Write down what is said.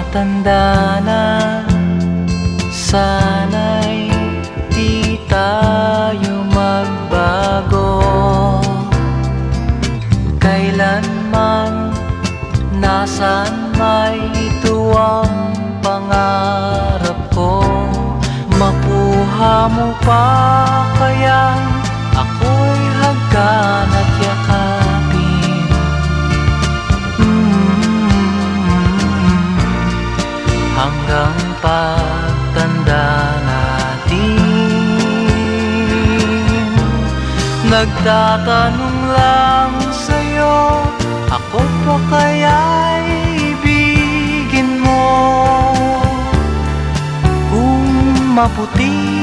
Matanda na, sana'y di tayo magbago. Kailanman, nasaan may ito ang pangarap ko. Makuha mo pa kaya ako'y hagkan at yakapin. Hanggang pagtanda natin. Nagtatanong lang sa'yo, ako pa kaya'y ibigin mo? Kung maputi